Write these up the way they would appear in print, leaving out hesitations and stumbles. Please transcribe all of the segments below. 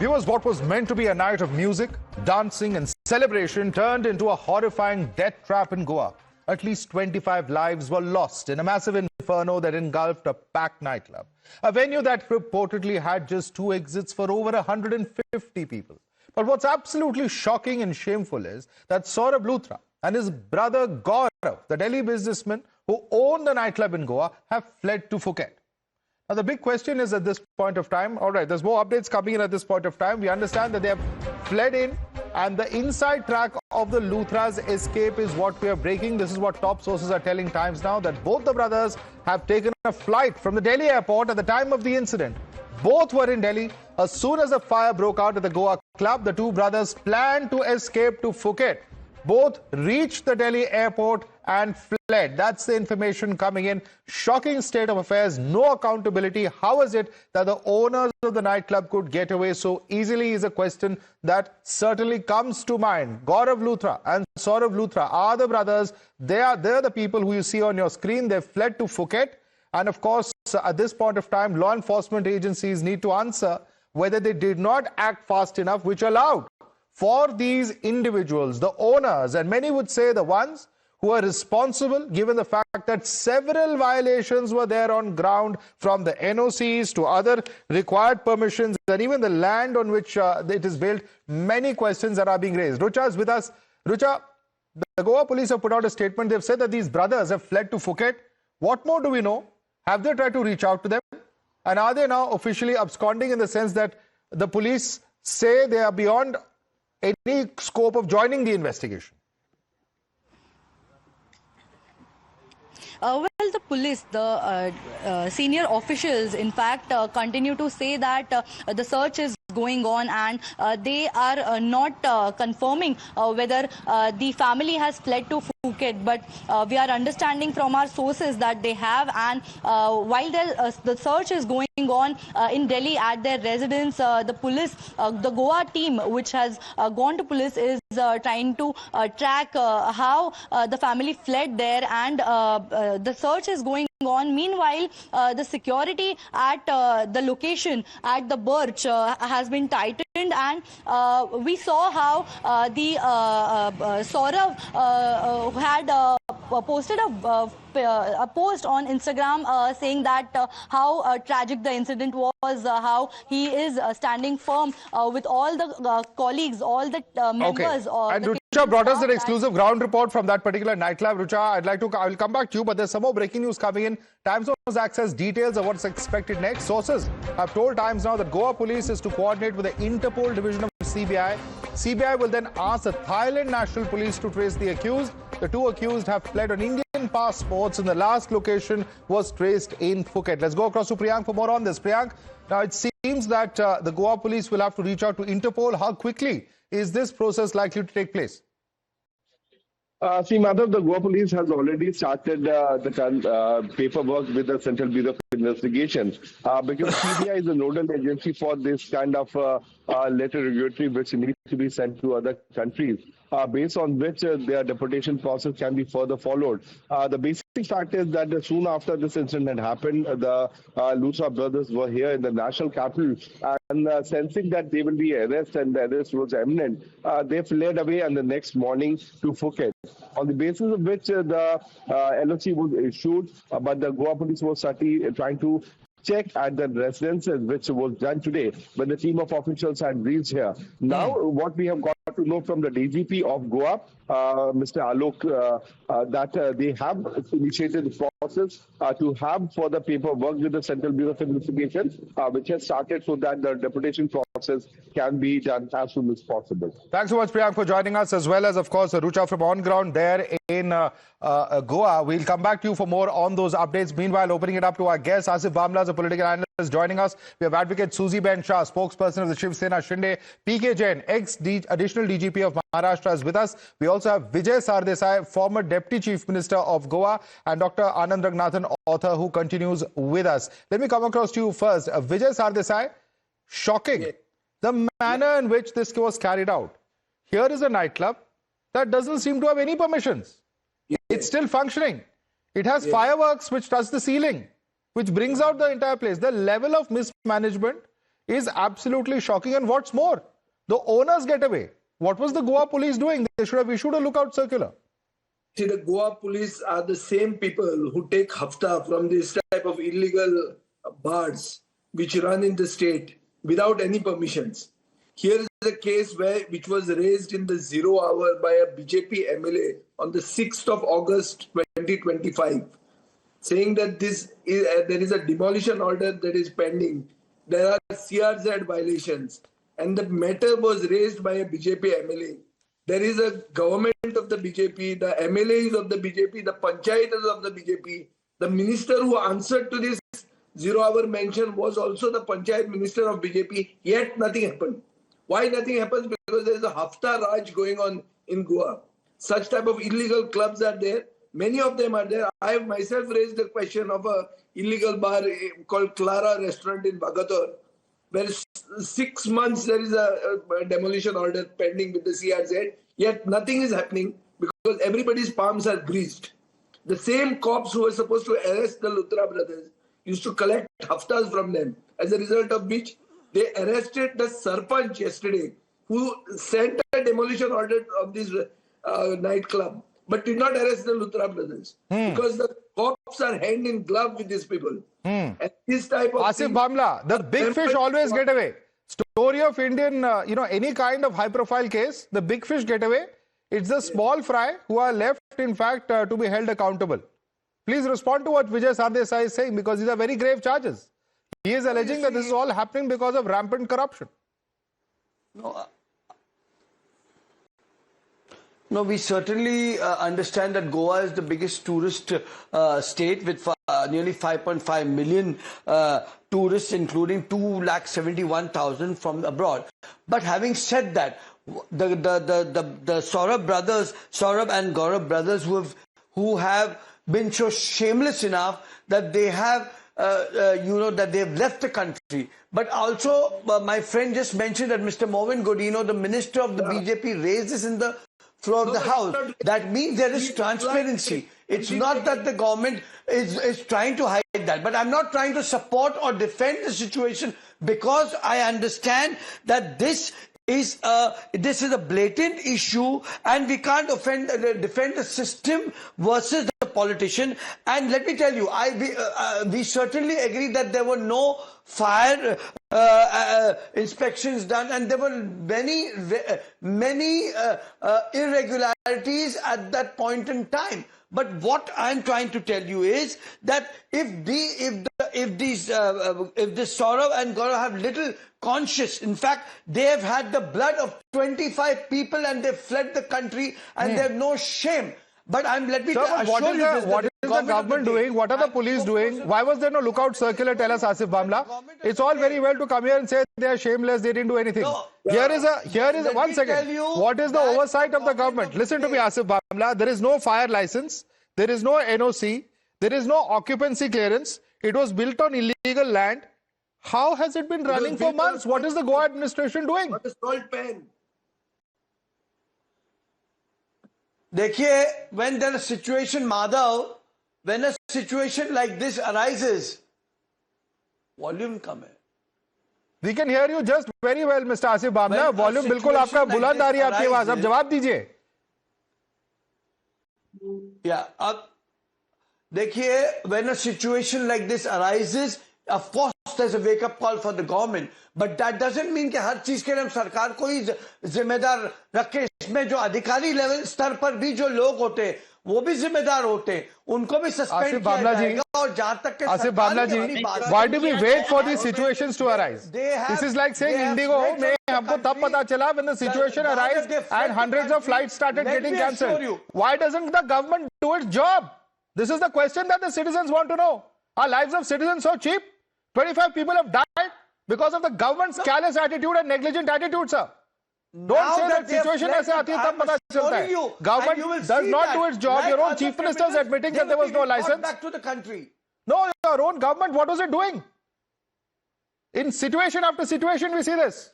Viewers, what was meant to be a night of music, dancing and celebration turned into a horrifying death trap in Goa. At least 25 lives were lost in a massive inferno that engulfed a packed nightclub. A venue that reportedly had just 2 exits for over 150 people. But what's absolutely shocking and shameful is that Luthra and his brother Gaurav, the Delhi businessman who owned the nightclub in Goa, have fled to Phuket. Now, the big question is at this point of time, all right, there's more updates coming in at this point of time. We understand that they have fled in, and the inside track of the Luthra's escape is what we are breaking. This is what top sources are telling Times Now, that both the brothers have taken a flight from the Delhi airport at the time of the incident. Both were in Delhi. As soon as a fire broke out at the Goa club, the two brothers planned to escape to Phuket. Both reached the Delhi airport and fled. That's the information coming in. Shocking state of affairs, no accountability. How is it that the owners of the nightclub could get away so easily is a question that certainly comes to mind. Gaurav Luthra and Saurav Luthra are the brothers. They're the people who you see on your screen. They've fled to Phuket. And of course, at this point of time, law enforcement agencies need to answer whether they did not act fast enough, which allowed for these individuals, the owners, and many would say the ones who are responsible, given the fact that several violations were there on ground, from the NOCs to other required permissions, and even the land on which it is built. Many questions that are being raised. Rucha is with us. Rucha, the Goa police have put out a statement. They've said that these brothers have fled to Phuket. What more do we know? Have they tried to reach out to them? And are they now officially absconding, in the sense that the police say they are beyond any scope of joining the investigation? Well, the police, the senior officials, in fact, continue to say that the search is going on, and they are not confirming whether the family has fled to Phuket, but we are understanding from our sources that they have. And while the search is going on in Delhi at their residence, the police, the Goa team, which has gone to police, is trying to track how the family fled there, and the search is going on. Meanwhile, the security at the location at the Birch has been tightened, and we saw how the Saurav had posted a post on Instagram saying that how tragic the incident was, how he is standing firm with all the colleagues, all the members. Okay. And Rucha brought us an exclusive ground report from that particular nightclub. Rucha, I will come back to you, but there's some more breaking news coming in. Times Now has access details of what's expected next. Sources have told Times Now that Goa police is to coordinate with the Interpol division of CBI. CBI will then ask the Thailand National Police to trace the accused. The two accused have fled on Indian passports, and the last location was traced in Phuket. Let's go across to Priyank for more on this. Priyank, now it seems that the Goa police will have to reach out to Interpol. How quickly is this process likely to take place? See, Madhav, the Goa police has already started the paperwork with the Central Bureau of Investigation, because CBI is a nodal agency for this kind of letter regulatory which needs to be sent to other countries, based on which their deportation process can be further followed. The basic fact is that soon after this incident had happened, the Luthra brothers were here in the national capital, and sensing that they will be arrested and the arrest was imminent, they fled away and the next morning to Phuket, on the basis of which the LOC was issued, but the Goa police was trying to check at the residences, which was done today when the team of officials had reached here. Now, what we have got to know from the DGP of Goa, Mr. Alok, that they have initiated the process to have further paperwork with the Central Bureau of Investigation, which has started so that the deportation process can be done as soon as possible. Thanks so much, Priyank, for joining us, as well as, of course, Rucha from on ground there in Goa. We'll come back to you for more on those updates. Meanwhile, opening it up to our guest, Asif Bamla, a political analyst, joining us. We have Advocate Susie Ben Shah, spokesperson of the Shiv Sena Shinde. PK Jain, ex-additional DGP of Maharashtra, is with us. We also have Vijay Sardesai, former Deputy Chief Minister of Goa, and Dr. Anand Ragnathan, author, who continues with us. Let me come across to you first. Vijay Sardesai, shocking the manner in which this was carried out. Here is a nightclub that doesn't seem to have any permissions. It's still functioning. It has fireworks which touch the ceiling, which brings out the entire place. The level of mismanagement is absolutely shocking. And what's more, the owners get away. What was the Goa police doing? They should have issued a lookout circular. See, the Goa police are the same people who take hafta from this type of illegal bars which run in the state without any permissions. Here is a case which was raised in the 0 hour by a BJP MLA on the 6th of August 2025, saying that there is a demolition order that is pending. There are CRZ violations, and the matter was raised by a BJP MLA. There is a government of the BJP, the MLAs of the BJP, the panchayatas of the BJP. The minister who answered to this 0 hour mention was also the panchayat minister of BJP, yet nothing happened. Why nothing happens? Because there is a hafta raj going on in Goa. Such type of illegal clubs are there. Many of them are there. I have myself raised the question of a illegal bar called Clara Restaurant in Bagator, where 6 months there is a demolition order pending with the CRZ, yet nothing is happening because everybody's palms are greased. The same cops who were supposed to arrest the Luthra brothers used to collect haftas from them, as a result of which they arrested the Sarpanch yesterday, who sent a demolition order of this nightclub, but did not arrest the Luthra brothers because the cops are hand in glove with these people. And this type of Asif Bamla, the big fish always get away. Story of Indian, any kind of high-profile case, the big fish get away. It's the small fry who are left, in fact, to be held accountable. Please respond to what Vijay Sardesai is saying, because these are very grave charges. He is alleging that this is all happening because of rampant corruption. No, we certainly understand that Goa is the biggest tourist state with nearly 5.5 million tourists, including 271,000 from abroad. But having said that, the Saurabh and Gaurav brothers who have been so shameless enough that they have that they have left the country. But also, my friend just mentioned that Mr. Mohan Godino, the minister of the BJP, raised this in the floor of the house. That means there is transparency. It's not that the government is trying to hide that. But I'm not trying to support or defend the situation, because I understand that this is a blatant issue, and we can't defend the system versus the politician. And let me tell you, we certainly agree that there were no fire inspections done, and there were many irregularities at that point in time. But what I'm trying to tell you is that if this Saurav and Gaurav have little conscience, in fact, they have had the blood of 25 people and they fled the country and they have no shame. But let me assure you this. What is the government doing? What are the police doing? Why was there no lookout circular? Tell us, Asif Bamla. It's all very well to come here and say they are shameless, they didn't do anything. No, here is one second. What is the oversight of the government? Listen to me, Asif Bamla. There is no fire license. There is no NOC. There is no occupancy clearance. It was built on illegal land. How has it been running for months? What is the Goa administration doing? What is salt pen? Dekhiye, when there is a situation, Madhav, when a situation like this arises, volume come hai. We can hear you just very well, Mr. Asif Bamla. Volume बिल्कुल आपका बुलंद आ रही है आपकी आवाज. अब जवाब दीजिए. Yeah, देखिए, when a situation like this arises, of course there's a wake-up call for the government, but that doesn't mean कि हर चीज के लिए हम सरकार को ही जिम्मेदार रखें. इसमें जो अधिकारी लेवल स्तर पर भी जो लोग होते हैं, वो भी जिम्मेदार होते हैं, उनको भी सस्पेंड किया जाएगा. और जहां तक के Asif Bamla ji, why do we wait for these situations to arise? This is like saying Indigo में हमको तब पता चला when the situation arose and hundreds of flights started getting cancelled. Why doesn't the government do its job? This is the question that the citizens want to know. Are lives of citizens so cheap? 25 people have died because of the government's callous attitude and negligent attitude, sir. Don't say that situation ऐसे आती है तब पता चलता है. Government does not do its job. Your own chief minister is admitting that there was no license. Back to the country. No, your own government, what was it doing? In situation after situation, we see this.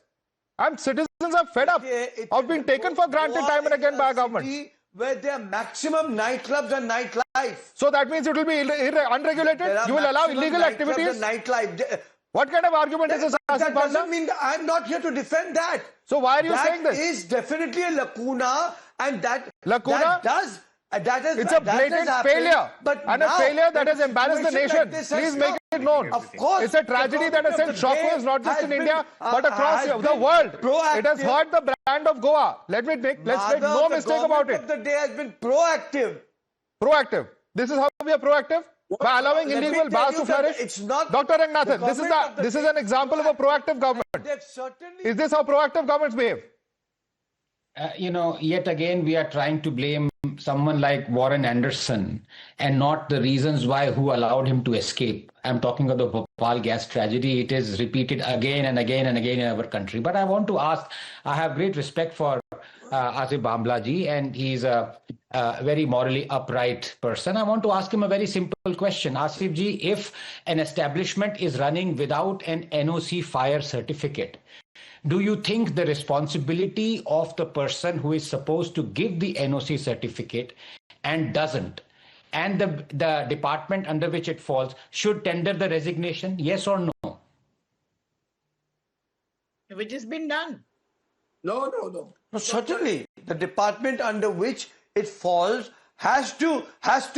And citizens are fed up of being taken for granted time and again by our government. Where there are maximum nightclubs and nightlife. So that means it will be unregulated? You will allow illegal activities? Nightlife. What kind of argument is this, Asif That Bhamla? doesn't mean that I'm not here to defend that. So why are you saying this? That is definitely a lacuna, and Lacuna? It's a blatant failure, and a failure that has embarrassed the nation. Please make it known. Of course, it's a tragedy that has sent shockwaves not just in India but across the world. It has hurt the brand of Goa. Let's make no mistake about it. The day has been proactive. Proactive. This is how we are proactive. By allowing illegal bars to flourish. It's not Dr. Rangnathan, this is an example of a proactive government. Is this how proactive governments behave? Yet again, we are trying to blame someone like Warren Anderson and not the reasons who allowed him to escape. I'm talking of the Bhopal gas tragedy. It is repeated again and again and again in our country. But I want to ask, I have great respect for Asif Bhamla ji, and he's a very morally upright person. I want to ask him a very simple question. Asif ji, if an establishment is running without an NOC fire certificate, do you think the responsibility of the person who is supposed to give the NOC certificate and doesn't, and the department under which it falls, should tender the resignation? Yes or no? Which has been done. No. No, certainly, the department under which it falls has to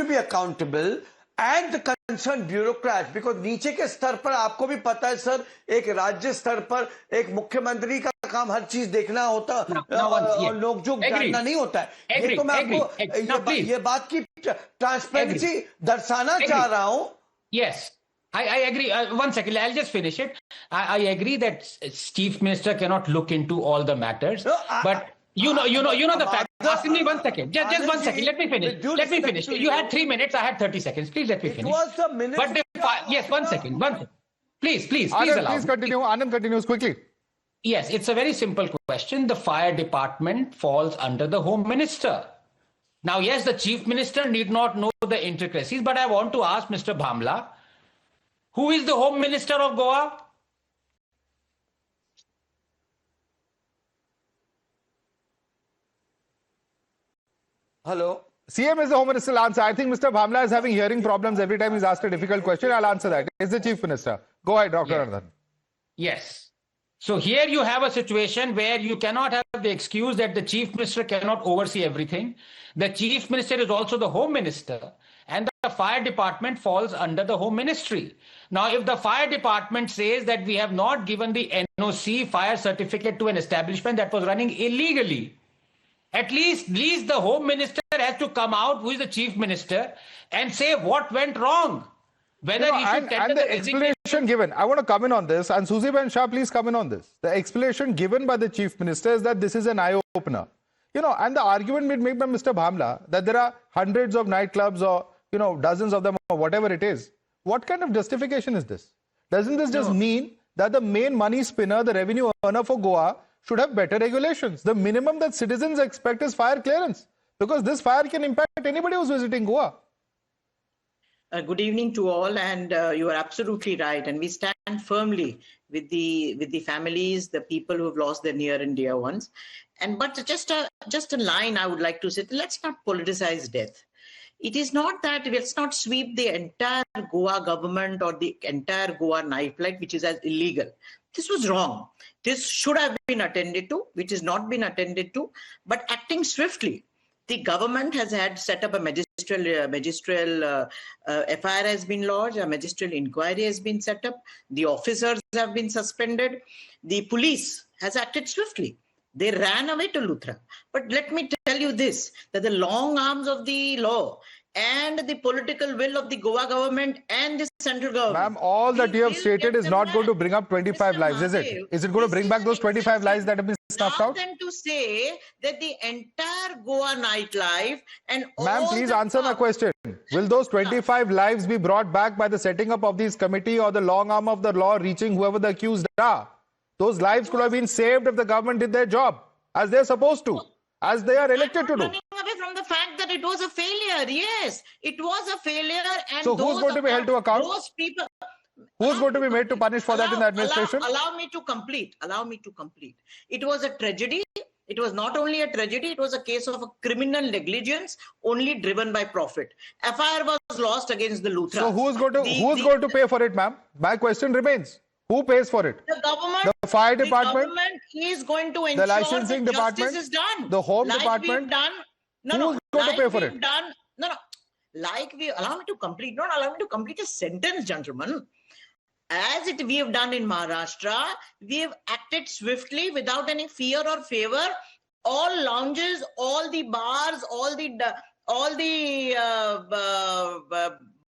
be accountable, and the concerned bureaucrats, because नीचे के स्तर पर आपको भी पता है sir, एक राज्य स्तर पर एक मुख्यमंत्री का काम हर चीज देखना होता और लोग जो जानना नहीं होता है. ये तो मैं आपको ये बात की ट्रांसपेरेंसी दर्शाना चाह रहा हूं. Yes, I agree. 1 second, I'll just finish it. I agree that Chief Minister cannot look into all the matters, but you know the fact. Ask me 1 second. Just 1 second. Let me finish. You had 3 minutes. I had 30 seconds. Please let me finish. It was the minister. Yes, 1 second. Please Anand, allow. please continue. Anand continues quickly. Yes, it's a very simple question. The fire department falls under the Home Minister. Now, yes, the Chief Minister need not know the intricacies, but I want to ask Mr. Bhamla, who is the Home Minister of Goa? Hello. CM is the Home Minister. Will answer. I think Mr. Bhamla is having hearing problems every time he's asked a difficult question. I'll answer that. It's the Chief Minister. Go ahead, Dr. Rangnathan. Yes. So here you have a situation where you cannot have the excuse that the Chief Minister cannot oversee everything. The Chief Minister is also the Home Minister, and the fire department falls under the Home Ministry. Now, if the fire department says that we have not given the NOC fire certificate to an establishment that was running illegally, at least the Home Minister has to come out, who is the Chief Minister, and say what went wrong. Whether he should tender the explanation given, I want to come in on this, and Susie Ben Shah, please come in on this. The explanation given by the Chief Minister is that this is an eye-opener. And the argument made by Mr. Bhamla that there are hundreds of nightclubs or, dozens of them or whatever it is. What kind of justification is this? Doesn't this just mean that the main money spinner, the revenue earner for Goa, should have better regulations? The minimum that citizens expect is fire clearance, because this fire can impact anybody who's visiting Goa. Good evening to all, and you are absolutely right. And we stand firmly with the families, the people who have lost their near and dear ones. But just a line I would like to say: let's not politicize death. It is not that let's not sweep the entire Goa government or the entire Goa nightlife, which is as illegal. This was wrong. This should have been attended to, which has not been attended to. But acting swiftly, the government has set up a magistral FIR has been lodged, a magistral inquiry has been set up, the officers have been suspended, the police has acted swiftly. They ran away to Luthra. But let me tell you this, that the long arms of the law and the political will of the Goa government and the central government. Ma'am, all that you have stated is not going to bring up 25 lives, is it? Is it going to bring back those 25 lives that have been snuffed out? Them to say that the entire Goa nightlife and all. Ma'am, please answer my question. Will those 25 lives be brought back by the setting up of this committee or the long arm of the law reaching whoever the accused are? Those lives could have been saved if the government did their job, as they're supposed to, as they are elected to do. Running away from the fact that it was a failure. Yes, it was a failure. And so who's going to be held to account? Those people. Who's going to be made to punish for that in the administration? Allow me to complete. It was a tragedy. It was not only a tragedy, it was a case of a criminal negligence only driven by profit. FIR was lost against the Luthra. So who's going to pay for it, ma'am? My question remains. Who pays for it? The government. The fire department? The government is going to ensure The licensing that department? justice is done. The home like department? We've done. No, Who's no. going to pay for it? Done. No, no. Like we allow me to complete. Don't allow me to complete a sentence, gentlemen. As we have done in Maharashtra, we have acted swiftly without any fear or favor. All lounges, all the bars, all the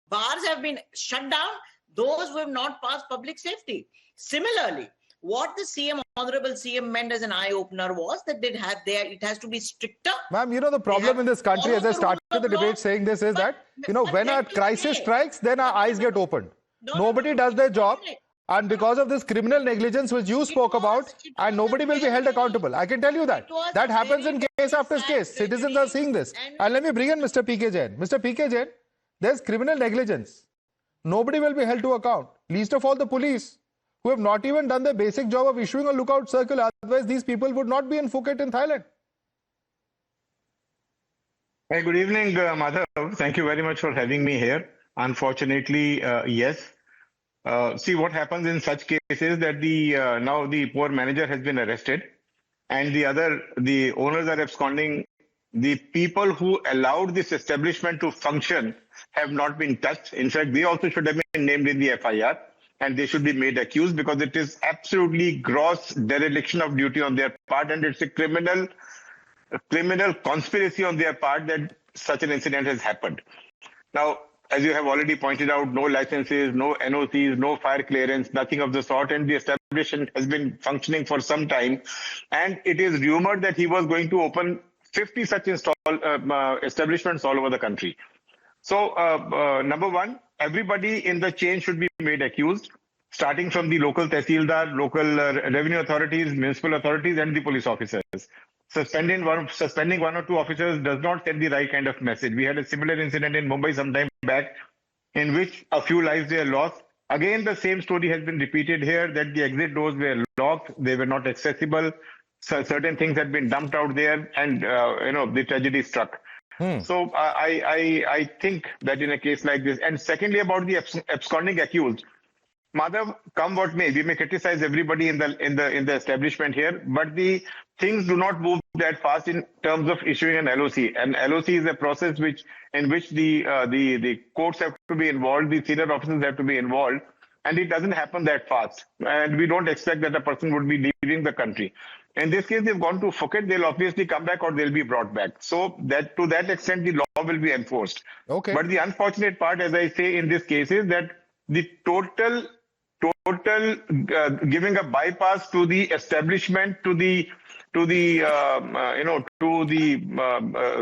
bars have been shut down. Those who have not passed public safety. Similarly, what the CM, Honorable CM meant as an eye-opener was that it has to be stricter. Ma'am, you know the problem in this country, as I started the debate saying this, is that, you know, when a crisis strikes, then our eyes get opened. Nobody does their job. And because of this criminal negligence which you spoke about, and nobody will be held accountable. I can tell you that. That happens in case after case. Citizens are seeing this. And let me bring in Mr. PK Jain. Mr. PK Jain, there's criminal negligence. Nobody will be held to account. Least of all the police, who have not even done the basic job of issuing a lookout circular. Otherwise, these people would not be in Phuket in Thailand. Hey, good evening, Madhav. Thank you very much for having me here. Unfortunately, yes. See, what happens in such cases that now the poor manager has been arrested and the owners are absconding. The people who allowed this establishment to function have not been touched. In fact, they also should have been named in the FIR and they should be made accused because it is absolutely gross dereliction of duty on their part, and it's a criminal conspiracy on their part that such an incident has happened. Now, as you have already pointed out, no licenses, no NOCs, no fire clearance, nothing of the sort, and the establishment has been functioning for some time. And it is rumored that he was going to open 50 such establishments all over the country. So, number one, everybody in the chain should be made accused, starting from the local tehsildar, local revenue authorities, municipal authorities, and the police officers. Suspending one or two officers does not send the right kind of message. We had a similar incident in Mumbai some time back, in which a few lives were lost. Again, the same story has been repeated here, that the exit doors were locked, they were not accessible. So certain things had been dumped out there, and the tragedy struck. So I think that in a case like this, and secondly about the absconding accused, Madhav, come what may, we may criticize everybody in the establishment here, but the things do not move that fast in terms of issuing an LOC. An LOC is a process in which the courts have to be involved, the senior officers have to be involved, and it doesn't happen that fast. And we don't expect that a person would be leaving the country. In this case, they've gone to Phuket, they'll obviously come back or they'll be brought back. So that to that extent, the law will be enforced. Okay. But the unfortunate part, as I say in this case, is that the total giving a bypass to the establishment, to the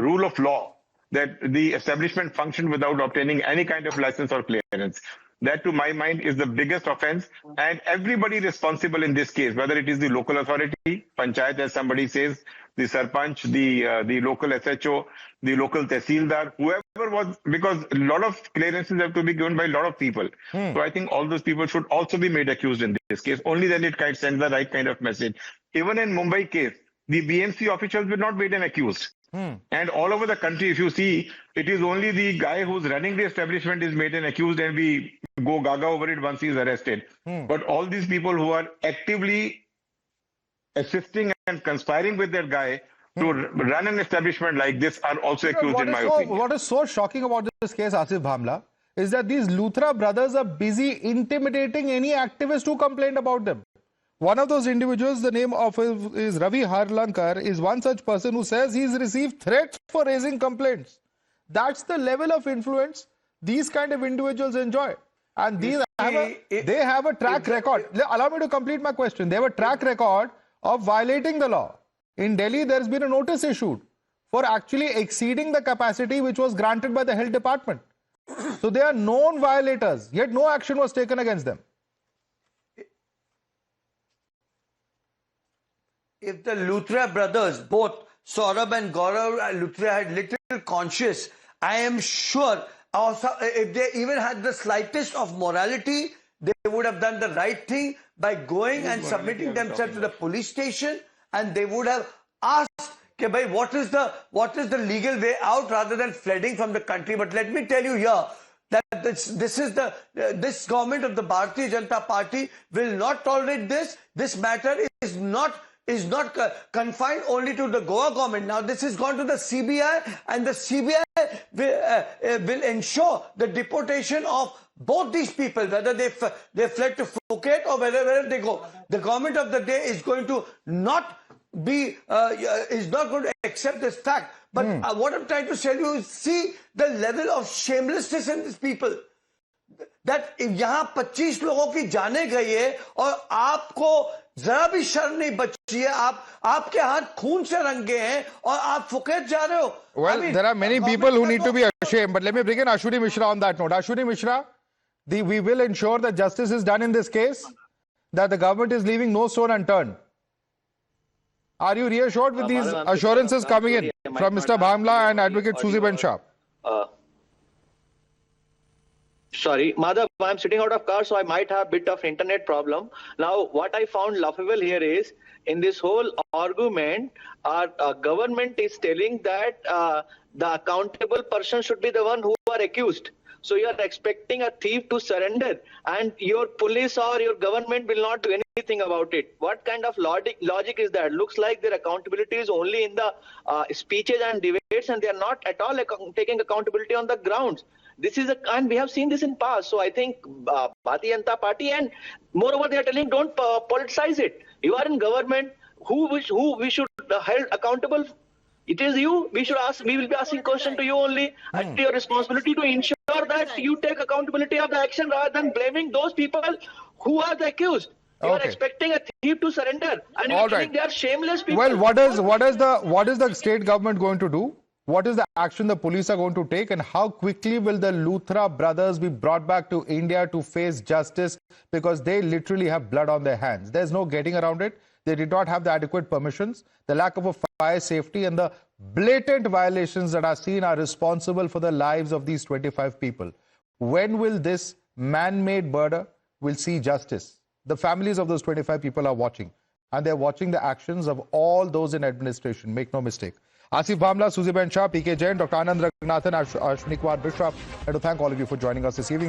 rule of law, that the establishment functioned without obtaining any kind of license or clearance. That, to my mind, is the biggest offense, and everybody responsible in this case, whether it is the local authority, panchayat, as somebody says, the sarpanch, the local SHO, the local tehsildar, whoever was, because a lot of clearances have to be given by a lot of people. So I think all those people should also be made accused in this case. Only then it can send the right kind of message. Even in Mumbai case, the BMC officials were not made an accused. And all over the country, if you see, it is only the guy who's running the establishment is made an accused, and we go gaga over it once he's arrested. But all these people who are actively assisting and conspiring with that guy to run an establishment like this are also accused, in my opinion. What is so shocking about this case, Asif Bhamla, is that these Luthra brothers are busy intimidating any activist who complained about them. One of those individuals, the name of is Ravi Harlankar, is one such person who says he's received threats for raising complaints. That's the level of influence these kind of individuals enjoy. And they have a track record. Allow me to complete my question. They have a track record of violating the law. In Delhi, there's been a notice issued for actually exceeding the capacity which was granted by the health department. So they are known violators, yet no action was taken against them. If the Luthra brothers, both Saurabh and Gaurav Luthra, had little conscience, I am sure also, if they even had the slightest of morality, they would have done the right thing by going and submitting themselves to the police station, and they would have asked, okay, bhai, what is the legal way out, rather than fleeing from the country. But let me tell you here, that this government of the Bharatiya Janata Party will not tolerate this. This matter is not confined only to the Goa government. Now this has gone to the CBI, and the CBI will ensure the deportation of both these people, whether they fled to Phuket or wherever they go. The government of the day is going to not going to accept this fact. But what I'm trying to tell you is, see the level of shamelessness in these people. That यहाँ 25 लोगों की जाने गई है और आपको जरा भी शर्म नहीं बची है, आपके हाथ खून से रंगे हैं और आप फुकेत जा रहे हो. Well, there are many people who need to be ashamed, but let me bring in Ashwini Mishra on that note. Ashwini Mishra, we will ensure that justice is done in this case, that the government is leaving no stone unturned. Are you reassured with these assurances coming in from Mr. Bhamla and Advocate Suzy Benshah? Sorry, Madhav, I'm sitting out of car, so I might have a bit of internet problem. Now, what I found laughable here is, in this whole argument, our government is telling that the accountable person should be the one who are accused. So you are expecting a thief to surrender, and your police or your government will not do anything about it. What kind of logic is that? Looks like their accountability is only in the speeches and debates, and they are not at all taking accountability on the grounds. This is and we have seen this in past. So I think Bharatiya Janata Party, and moreover they are telling don't politicize it. You are in government. Who we should held accountable? It is you. We will be asking question to you only. And your responsibility to ensure that you take accountability of the action rather than blaming those people who are the accused. You are expecting a thief to surrender, and you are telling they are shameless people. Well, what is the state government going to do? What is the action the police are going to take, and how quickly will the Luthra brothers be brought back to India to face justice, because they literally have blood on their hands? There's no getting around it. They did not have the adequate permissions. The lack of a fire safety and the blatant violations that are seen are responsible for the lives of these 25 people. When will this man-made murder will see justice? The families of those 25 people are watching, and they're watching the actions of all those in administration. Make no mistake. Asif Bhamla, Suzy Benshah, PK Jain, Dr. Anand Raghunathan, Ashwini Kumar Mishra. I want to thank all of you for joining us this evening.